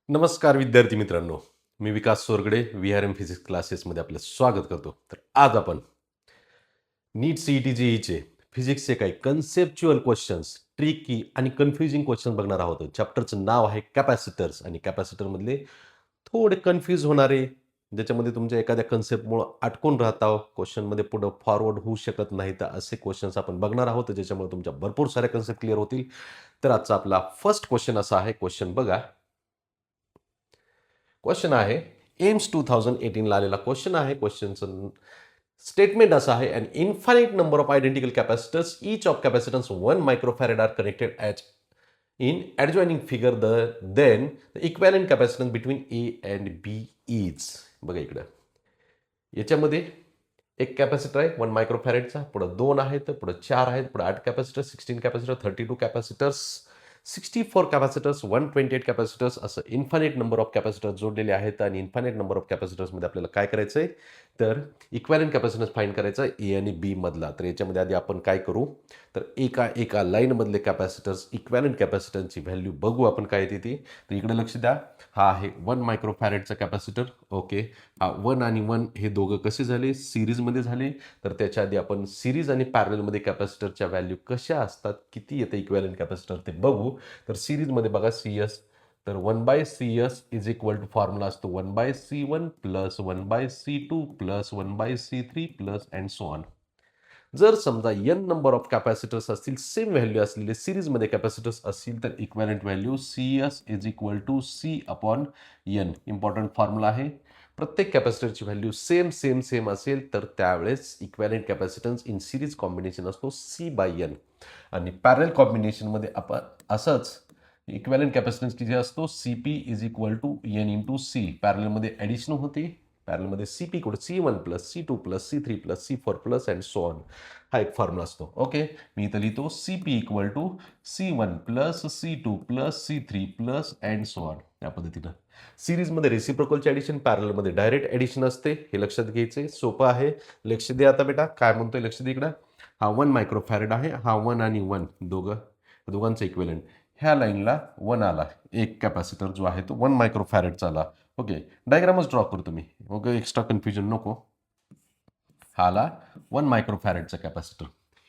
नमस्कार विद्यार्थी मित्रांनो, मी विकास सोरगडे व्हीआरएम फिजिक्स क्लासेसमध्ये आपलं स्वागत करतो. तर आज आपण नीट सीईटी जेईचे फिजिक्सचे काही कन्सेप्च्युअल क्वेश्चन्स, ट्रिकी आणि कन्फ्युजिंग क्वेश्चन बघणार आहोत. चॅप्टरचं नाव आहे कॅपॅसिटर्स आणि कॅपॅसिटरमधले थोडे कन्फ्यूज होणारे, ज्याच्यामध्ये तुमच्या एखाद्या कन्सेप्टमुळं अटकून राहता, क्वेश्चनमध्ये पुढं फॉरवर्ड होऊ शकत नाही, तर असे क्वेश्चन्स आपण बघणार आहोत, ज्याच्यामुळे तुमच्या भरपूर साऱ्या कन्सेप्ट क्लिअर होतील. तर आजचा आपला फर्स्ट क्वेश्चन असा आहे, क्वेश्चन बघा. क्वेश्चन आहे एम्स 2018 ला आलेला क्वेश्चन आहे. क्वेश्चनचं स्टेटमेंट असं आहे, an infinite number of identical capacitors each of capacitance 1 microfarad are connected as in adjoining figure then the equivalent capacitance between A and B is. बघा इकडं याच्यामध्ये एक कॅपॅसिटर आहे 1 मायक्रोफॅरेडचा, पुढं 2 आहेत, पुढं 4 आहेत, पुढं 8 capacitor, 16 capacitor, 32 capacitors, 64 capacitors, 128 capacitors, असं इन्फायनाईट नंबर ऑफ कॅपॅसिटर्स जोडलेले आहेत. आणि इन्फायनाईट नंबर ऑफ कॅपॅसिटर्समध्ये आपल्याला काय करायचं आहे, तर इक्वॅलंट कॅपॅसिटन्स फाइंड करायचा ए आणि बी मधला. तर याच्यामध्ये आधी आपण काय करू, तर एका एका लाईनमधले कॅपॅसिटर्स इक्वॅलंट कॅपॅसिटन्सची व्हॅल्यू बघू आपण काय येते ती. तर इकडे लक्ष द्या, हा आहे 1 मायक्रोफॅरेडचा कॅपॅसिटर. ओके, हा 1 आणि 1 हे दोघं कसे झाले, सिरीजमध्ये झाले. तर त्याच्या आधी आपण सिरीज आणि पॅरलमध्ये कॅपॅसिटरच्या व्हॅल्यू कशा असतात, किती येतं इक्वॅलंट कॅपॅसिटर ते बघू. तर सिरीजमध्ये बघा CS, तर 1/CS is equal to formula असतो 1/C1 plus 1/C2 plus 1/C3 plus and so on. जर समजा n नंबर ऑफ कॅपॅसिटर्स असतील, सेम व्हॅल्यू असलेले सिरीजमध्ये कॅपॅसिटर्स असतील, तर equivalent value CS is equal to C upon n. Important formula आहे. प्रत्येक कॅपॅसिटरची व्हॅल्यू सेम सेम सेम असेल, तर त्यावेळेस equivalent capacitance in series combination असतो C/n. आणि पॅरल कॉम्बिनेशनमध्ये आपण असंच इक्वॅलंट कॅपॅसिटन्स किती असतो, CP is equal to n into C. पॅरलमध्ये ॲडिशन होते, पॅरलमध्ये CP equal C1 plus C2 plus C3 plus C4 plus and so on. हा एक फॉर्म्युला असतो. ओके, मी इथं लिहितो CP equal to C1 plus C2 plus C3 plus and so on. या पद्धतीनं सिरीजमध्ये रेसिप्रोकलचे ॲडिशन, पॅरलमध्ये डायरेक्ट ॲडिशन असते. हे लक्षात घ्यायचे, सोपं आहे. लक्ष द्या आता बेटा, काय म्हणतोय लक्ष दे इकडं. हा 1 मायक्रोफॅरेड आहे, हा 1 आणि 1 दोघांचं इक्विव्हॅलेंट. ह्या लाईनला 1 आला, एक कॅपॅसिटर जो आहे तो 1 मायक्रोफॅरेडचा आला. ओके, डायग्रामच ड्रॉ करतो मी. ओके, एक्स्ट्रा कन्फ्युजन नको. हा आला 1 मायक्रोफॅरेडचा कॅपॅसिटर.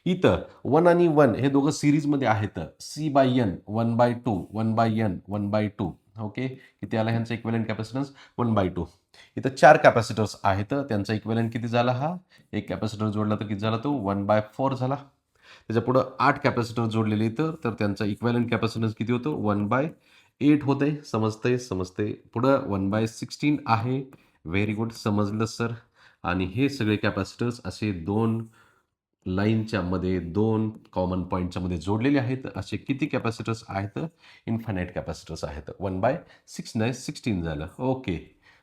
इथं 1 आणि 1 हे दोघं सिरीजमध्ये आहेत. C/n 1/2 1/n 1/2. ओके, किती आला ह्यांचा इक्विव्हॅलेंट कॅपॅसिटन्स 1/2. इथं 4 कॅपॅसिटर्स आहेत, त्यांचा इक्विव्हॅलेंट किती झाला, हा एक कॅपॅसिटर जोडला तर किती झाला, तो 1/4 झाला. त्याच्या पुढं 8 कॅपॅसिटर जोडलेले इथं, तर त्यांचा इक्विव्हॅलेंट कॅपॅसिटन्स किती होतो, 1/8 होते. समजते. पुढं 1/16 आहे. व्हेरी गुड, समजलं सर. आणि हे सगळे कॅपॅसिटर्स असे 2 लाईनच्या मध्ये 2 कॉमन पॉईंटच्या मध्ये जोडलेले आहेत. असे किती कॅपॅसिटर्स आहेत, इन्फायनाईट कॅपॅसिटर्स आहेत. 1/16 झालं. ओके,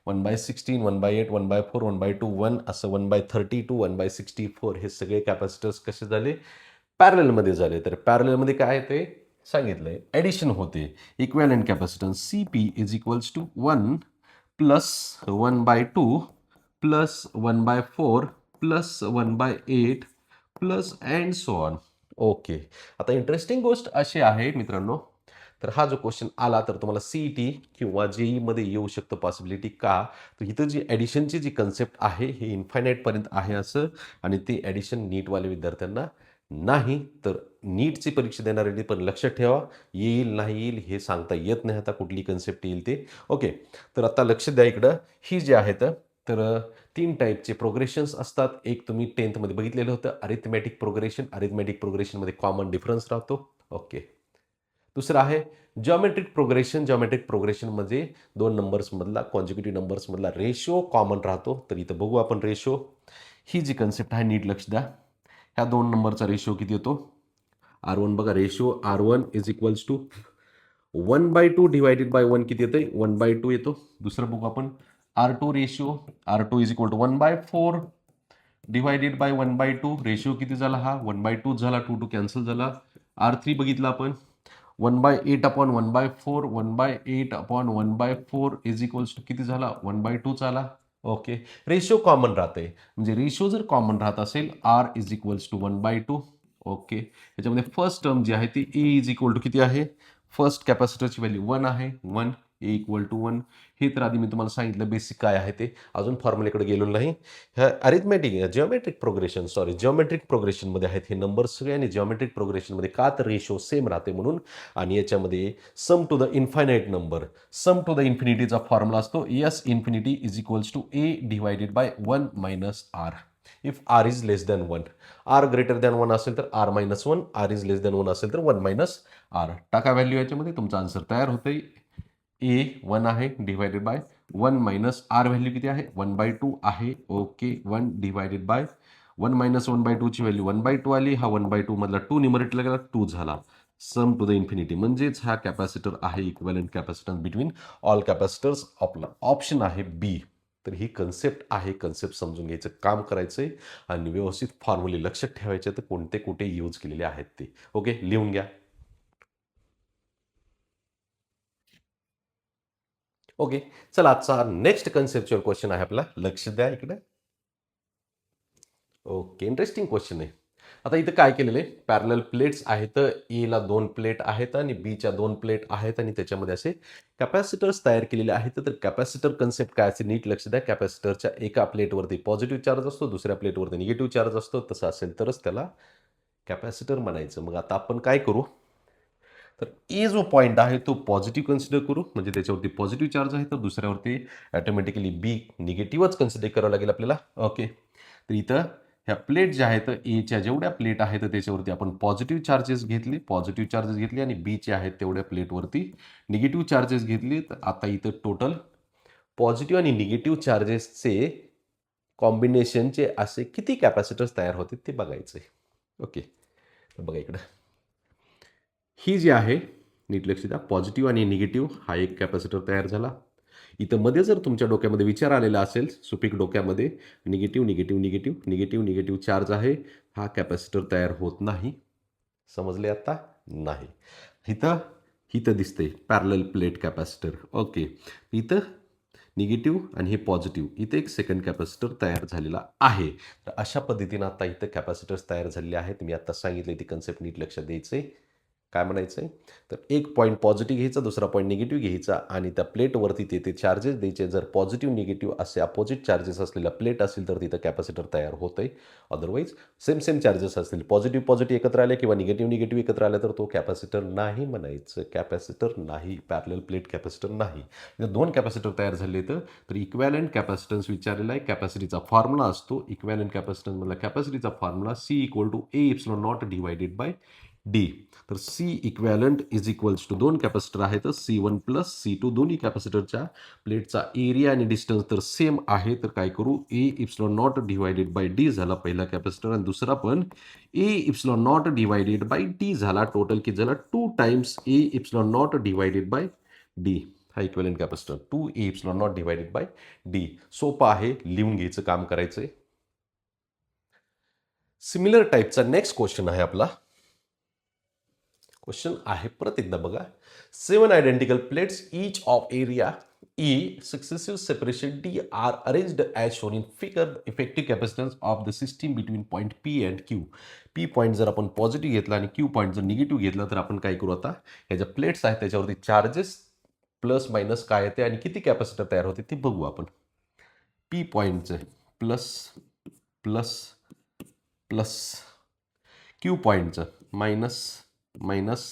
1/16 1/8 1/4 1/2 1 असं 1/32 1/64 हे सगळे कॅपॅसिटर्स कसे झाले, पॅरललमध्ये झाले. तर पॅरललमध्ये काय आहे ते सांगितलंय, ॲडिशन होते. Equivalent capacitance CP is equals to 1 plus 1/2 plus 1/4 plus 1/8 plus and so on. Okay, आता इंटरेस्टिंग गोष्ट अशी आहे मित्रांनो, तर हा जो क्वेश्चन आला तर तुम्हाला CET किंवा JEE येऊ शकतं पॉसिबिलिटी. का, तर इथं जी ॲडिशनची जी कन्सेप्ट आहे ही इन्फायनाईटपर्यंत आहे असं, आणि ते ॲडिशन नीटवाले विद्यार्थ्यांना नाही. तर नीटची परीक्षा देणाऱ्यांनी पण लक्षात ठेवा, येईल नाही येईल हे सांगता येत नाही, आता कुठली कन्सेप्ट येईल ते. ओके, तर आता लक्ष द्या इकडं. ही जी आहेत, तर 3 टाईपचे प्रोग्रेशन्स असतात. एक तुम्ही 10th बघितलेलं होतं, अरिथमॅटिक प्रोग्रेशन. अरिथमॅटिक प्रोग्रेशनमध्ये कॉमन डिफरन्स राहतो. ओके, दुसरं आहे जॉमेट्रिक प्रोग्रेशन. जॉमेट्रिक प्रोग्रेशनमध्ये 2 नंबर्समधला कॉन्जिक्युटिव्ह नंबर्समधला रेशो कॉमन राहतो. तर इथं बघू आपण रेशो. ही जी कन्सेप्ट आहे नीट लक्ष द्या. ह्या 2 नंबरचा रेशो किती येतो, R1 बघा, ratio R1 is equals to 1/2 divided by 1 किती येतं, 1/2 येतो. दुसरं बघू आपण R2 ratio. R2 is equal to 1/4 divided by 1/2. Ratio किती झाला, हा 1/2 झाला, 2 कॅन्सल झाला. R3 बघितलं आपण 1/8 upon 1/4 1/8 upon 1/4 is equals to किती झाला, 1/2 झाला. ओके, रेशो कॉमन राहते, म्हणजे रेशो जर कॉमन राहत असेल R is equals to 1/2. Okay, याच्यामध्ये फर्स्ट टर्म जी आहे ती E इज इक्वल टू किती आहे, फर्स्ट कॅपॅसिटरची व्हॅल्यू 1 आहे, 1. ए इक्वल टू 1. हे तर आधी मी तुम्हाला सांगितलं बेसिक काय आहे ते, अजून फॉर्म्युलेकडे गेलेलो नाही. ह्या अरिथमॅटिक जिओमेट्रिक प्रोग्रेशनमध्ये आहेत हे नंबर सगळे, आणि जिओमेट्रिक प्रोग्रेशनमध्ये का तर रेशो सेम राहते म्हणून. आणि याच्यामध्ये sum to the infinite number, sum to the इन्फिनिटीचा फॉर्म्युला असतो S infinity is equals to a divided by 1 minus r. If r is less than 1, r greater than 1 असेल तर r minus 1, r is less than 1 असेल तर 1 minus R. टाका value याच्यामध्ये, तुमचा answer तयार होतंय. ए 1 आहे divided by 1 minus r value किती आहे 1/2 आहे. ओके, 1 डिवायडेड बाय 1 मायनस 1/2 ची व्हॅल्यू 1/2 आली. हा 1/2 मधला 2 न्यूमरेटरला गेला 2 झाला. सम टू द इन्फिनिटी म्हणजेच हा कॅपॅसिटर आहे equivalent capacitance between all capacitors. आपला ऑप्शन आहे बी. तर ही कन्सेप्ट आहे, कन्सेप्ट समजून घ्यायचं काम करायचंय आणि व्यवस्थित फॉर्म्युले लक्षात ठेवायचे तर कोणते कुठे यूज केलेले आहेत ते. ओके, लिहून घ्या. ओके, चला आजचा नेक्स्ट कन्सेप्च्युअल क्वेश्चन आहे आपला. लक्ष द्या इकडे. ओके, इंटरेस्टिंग क्वेश्चन आहे. आता इथं काय केलेलं आहे, पॅरलल प्लेट्स आहेत. एला 2 प्लेट आहेत आणि बीच्या 2 प्लेट आहेत आणि त्याच्यामध्ये असे कॅपॅसिटर्स तयार केलेले आहेत. तर कॅपॅसिटर कन्सेप्ट काय असेल नीट लक्ष द्या. कॅपॅसिटरच्या एका प्लेटवरती पॉझिटिव्ह चार्ज असतो, दुसऱ्या प्लेटवरती निगेटिव्ह चार्ज असतो. तसं असेल तरच त्याला कॅपॅसिटर म्हणायचं. मग आता आपण काय करू, तर ए जो पॉईंट आहे तो पॉझिटिव्ह कन्सिडर करू, म्हणजे त्याच्यावरती पॉझिटिव्ह चार्ज आहे. तर दुसऱ्यावरती ऑटोमॅटिकली बी निगेटिव्हच कन्सिडर करावं लागेल आपल्याला. ओके, तर इथं ह्या प्लेट ज्या आहेत एच्या जेवढ्या प्लेट आहेत त्याच्यावरती आपण पॉझिटिव्ह चार्जेस घेतले आणि बीचे आहेत तेवढ्या प्लेटवरती निगेटिव्ह चार्जेस घेतले. तर आता इथं टोटल पॉझिटिव्ह आणि निगेटिव्ह चार्जेसचे कॉम्बिनेशनचे असे किती कॅपॅसिटर्स तयार होते ते बघायचं आहे. ओके, तर बघा इकडं ही जी आहे नीट लक्ष द्या, पॉझिटिव्ह आणि निगेटिव्ह हा एक कॅपॅसिटर तयार झाला. इथं मध्ये जर तुमच्या डोक्यामध्ये विचार आलेला असेल, सुपीक डोक्यामध्ये negative negative negative negative negative charge आहे, हा कॅपॅसिटर तयार होत नाही. समजले आता? नाही. इथं इथं दिसते पॅरलल प्लेट कॅपॅसिटर. ओके, इथं निगेटिव्ह आणि हे पॉझिटिव्ह, इथे एक सेकंड कॅपॅसिटर तयार झालेला आहे. तर अशा पद्धतीनं आता इथं कॅपॅसिटर्स तयार झालेले आहेत. मी आता सांगितले ती कन्सेप्ट नीट लक्षात द्यायचं. काय म्हणायचं आहे, तर एक पॉईंट पॉझिटिव्ह घ्यायचा, दुसरा पॉईंट निगेटिव्ह घ्यायचा आणि त्या प्लेटवरती ते चार्जेस द्यायचे. जर पॉझिटिव्ह निगेटिव्ह असे अपोजिट चार्जेस असलेल्या प्लेट असतील तर तिथं कॅपॅसिटर तयार होतं आहे. अदरवाईज सेम सेम चार्जेस असतील, पॉझिटिव्ह पॉझिटिव्ह एकत्र आले किंवा निगेटिव्ह निगेटिव्ह एकत्र आले तर तो कॅपॅसिटर नाही म्हणायचं. कॅपॅसिटर नाही, पॅरलल प्लेट कॅपॅसिटर नाही. इथं 2 कॅपॅसिटर तयार झाले तर इक्वॅलंट कॅपॅसिटन्स विचारलेला आहे. कॅपॅसिटीचा फॉर्म्युला असतो इक्वॅलंट कॅपॅसिटन्समधला कॅपॅसिटीचा formula C equal to A epsilon naught divided by D. तर C equivalent is equals to 2 capacitor आहेत, C1 प्लस C2. दोन्ही कॅपॅसिटरच्या प्लेटचा एरिया आणि डिस्टन्स तर सेम आहे. तर काय करू, A epsilon naught divided by D झाला पहिला कॅपॅसिटर आणि दुसरा पण A epsilon naught divided by D झाला. टोटल किती झाला 2 times A epsilon naught divided by D. हा equivalent capacitor 2 A epsilon naught divided by D. सोपं आहे, लिहून घ्यायचं काम करायचंय. सिमिलर टाईपचा नेक्स्ट क्वेश्चन आहे आपला. क्वेश्चन आहे परत एकदा बघा. 7 identical plates each of area E successive separation D are arranged as shown in figure. Effective capacitance of the system between point P and Q. P point जर आपण positive घेतला आणि Q पॉईंट जर negative घेतला तर आपण काय करू, आता ह्या ज्या प्लेट्स आहेत त्याच्यावरती चार्जेस प्लस मायनस काय येते आणि किती कॅपॅसिटर तयार होते ते बघू आपण. P पॉईंटचे प्लस प्लस प्लस, Q पॉईंटचं मायनस मायनस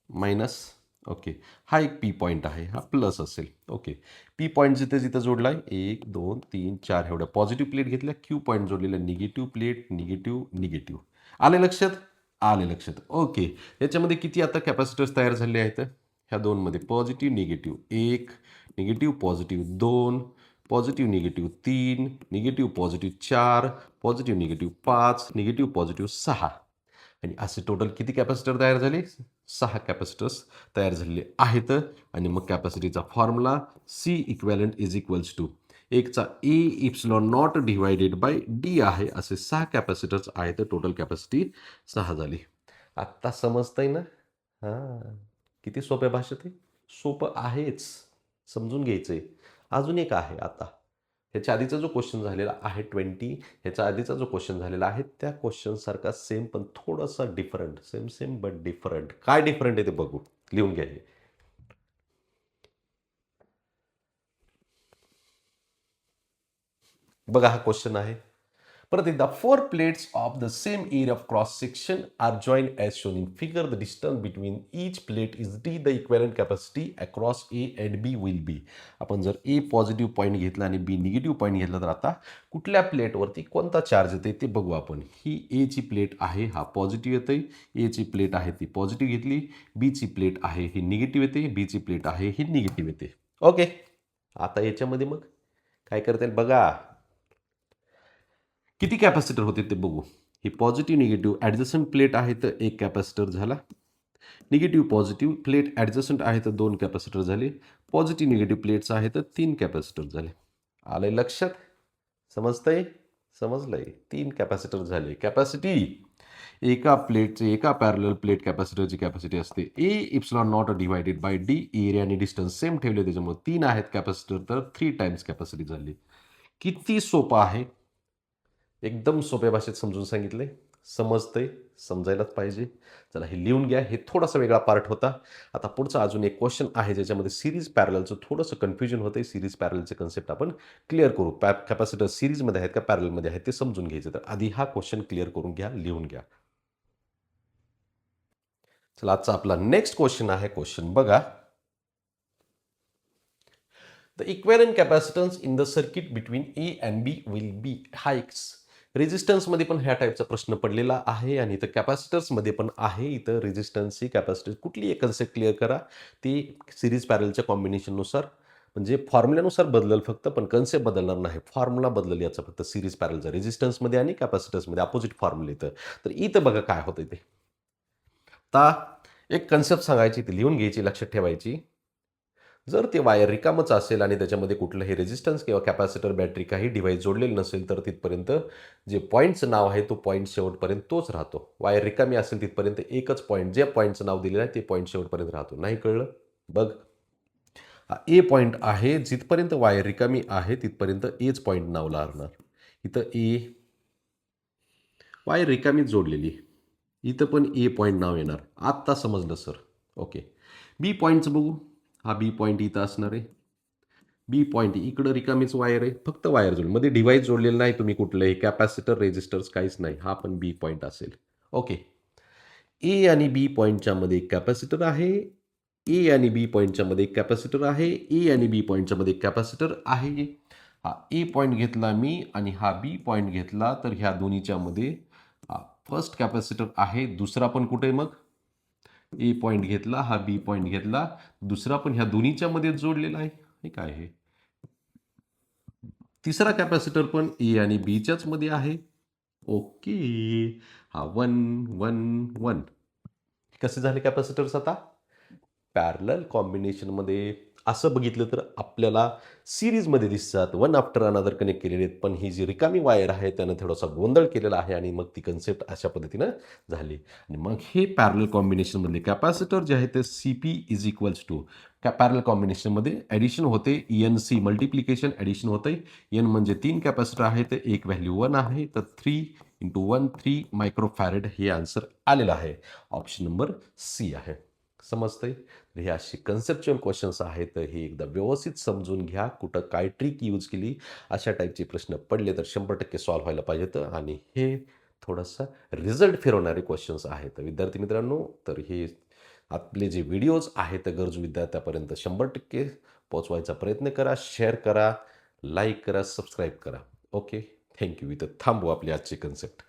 मायनस. ओके, हा एक पी पॉईंट आहे, हा प्लस असेल. ओके, पी पॉईंट जिथे जिथं जोडला आहे 1 2 3 4 एवढ्या पॉझिटिव्ह प्लेट घेतल्या. क्यू पॉईंट जोडलेला निगेटिव्ह प्लेट, निगेटिव्ह निगेटिव्ह. आले लक्षात? आले लक्षात. ओके, याच्यामध्ये किती आता कॅपॅसिटर्स तयार झाले आहेत ह्या दोनमध्ये, positive negative 1, negative positive 2, positive negative 3, negative positive 4, positive negative 5, negative positive 6. आणि असे टोटल किती कॅपॅसिटर तयार झाले, 6 कॅपॅसिटर्स तयार झालेले आहेत. आणि मग कॅपॅसिटीचा formula C equivalent is equals to एकचा A epsilon naught divided by D आहे. असे 6 कॅपॅसिटर्स आहेत, टोटल कॅपॅसिटी 6 झाली. आत्ता समजतंय ना? हां, किती सोप्या भाषेत आहे. सोपं आहेच, समजून घ्यायचंय. अजून एक आहे आता, ह्याच्या आधीचा जो क्वेश्चन झालेला आहे 20, ह्याच्या आधीचा जो क्वेश्चन झालेला आहे त्या क्वेश्चनसारखा सेम पण थोडासा different. Same same but different. काय डिफरंट आहे ते बघू, लिहून घ्या हे. बघा हा क्वेश्चन आहे. परत एकदा 4 plates of the same area of cross section are joined as shown in figure. The distance between each plate is d. The equivalent capacity across A and B will be. आपण जर A positive point घेतला आणि B negative point घेतला तर आता कुठल्या प्लेटवरती कोणता charge येते ते बघू आपण. ही A ची प्लेट आहे, हा पॉझिटिव्ह येते. A ची प्लेट आहे ती पॉझिटिव्ह घेतली. B ची प्लेट आहे ही निगेटिव्ह येते. B ची प्लेट आहे ही निगेटिव्ह येते. ओके, आता याच्यामध्ये मग काय करता येईल बघा. किती कॅपॅसिटर होते ते बघू. ही पॉझिटिव्ह निगेटिव्ह ॲडजस्टंट प्लेट आहे तर एक कॅपॅसिटर झाला. निगेटिव्ह पॉझिटिव्ह प्लेट ॲडजस्टंट आहे तर 2 कॅपॅसिटर झाले. पॉझिटिव्ह निगेटिव्ह प्लेट्स आहे तर 3 कॅपॅसिटर झाले. आलंय लक्षात? समजतंय? समजलंय. 3 कॅपॅसिटर झाले. कॅपॅसिटी एका प्लेटचे एका पॅरलल प्लेट कॅपॅसिटरची कॅपॅसिटी असते ए epsilon naught divided by D. Area आणि डिस्टन्स सेम ठेवले त्याच्यामुळे 3 आहेत कॅपॅसिटर तर 3 टाइम्स कॅपॅसिटी झाली. किती सोपं आहे. एकदम सोप्या भाषेत समजून सांगितले. समजतंय, समजायलाच पाहिजे. चला हे लिहून घ्या. हे थोडासा वेगळा पार्ट होता. आता पुढचा अजून एक क्वेश्चन आहे ज्याच्यामध्ये सिरीज पॅरललचं थोडंसं कन्फ्युजन होतं. सिरीज पॅरलचे कन्सेप्ट आपण क्लिअर करू. कॅपॅसिटर सिरीजमध्ये आहेत का पॅरलमध्ये आहेत ते समजून घ्यायचं. तर आधी हा क्वेश्चन क्लिअर करून घ्या, लिहून घ्या. चला आजचा आपला नेक्स्ट क्वेश्चन आहे. क्वेश्चन बघा. The equivalent capacitance in the circuit between A and B will be. हा एक रेजिस्टन्समध्ये पण ह्या टाईपचा प्रश्न पडलेला आहे आणि इथं कॅपॅसिटर्समध्ये पण आहे. इथं रेजिस्टन्सची कॅपॅसिटन्स कुठली एक कन्सेप्ट क्लिअर करा. ती सिरीज पॅरलच्या कॉम्बिनेशननुसार म्हणजे फॉर्म्युल्यानुसार बदलल फक्त, पण कन्सेप्ट बदलणार नाही. फॉर्म्युला बदलल याचा फक्त सिरीज पॅरलचा रेजिस्टन्समध्ये आणि कॅपॅसिटर्समध्ये अपोजिट फॉर्म्युला येतं. तर इथं बघा काय होतं ते. आता एक कन्सेप्ट सांगायची ती लिहून घ्यायची, लक्षात ठेवायची. जर ते वायर रिकामच असेल आणि त्याच्यामध्ये कुठलंही रेजिस्टन्स किंवा कॅपॅसिटर बॅटरी काही डिव्हाइस जोडलेलं नसेल तर तिथपर्यंत जे पॉईंटचं नाव आहे तो पॉईंट शेवटपर्यंत तोच राहतो. वायर रिकामी असेल तिथपर्यंत एकच पॉईंट, जे पॉईंटचं नाव दिलेलं आहे ते पॉईंट शेवटपर्यंत राहतो. नाही कळलं? बघ, हा ए पॉईंट आहे. जिथपर्यंत वायर रिकामी आहे तिथपर्यंत एच पॉईंट नाव लागणार. इथं ए वायर रिकामीच जोडलेली. इथं पण ए पॉईंट नाव येणार. आत्ता समजलं सर. ओके. बी पॉईंटचं बघू. हा बी पॉईंट इथं असणार आहे. बी पॉईंट इकडं रिकामीच वायर आहे. फक्त वायर जोडली. मध्ये डिव्हाइस जोडलेलं नाही तुम्ही कुठलंही कॅपॅसिटर, रेजिस्टर्स काहीच नाही. हा पण बी पॉईंट असेल. ओके. ए आणि बी पॉईंटच्या मध्ये एक कॅपॅसिटर आहे. ए आणि बी पॉईंटच्या मध्ये एक कॅपॅसिटर आहे. ए आणि बी पॉईंटच्या मध्ये एक कॅपॅसिटर आहे. हा ए पॉईंट घेतला मी आणि हा बी पॉईंट घेतला तर ह्या दोन्हीच्या मध्ये हा फर्स्ट कॅपॅसिटर आहे. दुसरा पण कुठे मग ए पॉईंट घेतला, हा बी पॉईंट घेतला, दुसरा पण ह्या दोन्हीच्या मध्ये जोडलेला आहे. हे काय आहे? तिसरा कॅपॅसिटर पण ए आणि बीच्याच मध्ये आहे. ओके. हा 1 1 1 कसे झाले कॅपॅसिटर्स आता? पॅरलल कॉम्बिनेशनमध्ये असं बघितलं तर आपल्याला सिरीजमध्ये दिसतात. वन आफ्टर अनदर कनेक्ट केलेले आहेत. पण ही जी रिकामी वायर आहे त्यानं थोडासा गोंधळ केलेला आहे आणि मग ती कन्सेप्ट अशा पद्धतीनं झाली. आणि मग हे पॅरलल कॉम्बिनेशनमधले कॅपॅसिटर जे आहे ते C P is equals to parallel कॉम्बिनेशनमध्ये ॲडिशन होते. एन सी मल्टिप्लिकेशन ॲडिशन होते. एन म्हणजे 3 कॅपॅसिटर आहे तर एक व्हॅल्यू 1 आहे. तर 3 × 1 3 मायक्रोफॅरेड हे आन्सर आलेलं आहे. ऑप्शन नंबर सी आहे. समजतंय? तर हे अशी कन्सेप्च्युअल क्वेश्चन्स आहेत. तर हे एकदा व्यवस्थित समजून घ्या. कुठं काय ट्रिक यूज केली, अशा टाईपचे प्रश्न पडले तर 100% सॉल्व्ह व्हायला पाहिजेत. आणि हे थोडंसं रिझल्ट फिरवणारे क्वेश्चन्स आहेत. विद्यार्थी मित्रांनो, तर हे आपले जे व्हिडिओज आहेत गरजू विद्यार्थ्यापर्यंत 100% पोहोचवायचा प्रयत्न करा. शेअर करा, लाईक करा, सबस्क्राईब करा. Okay, thank you. इथं थांबू आपली आजची कन्सेप्ट.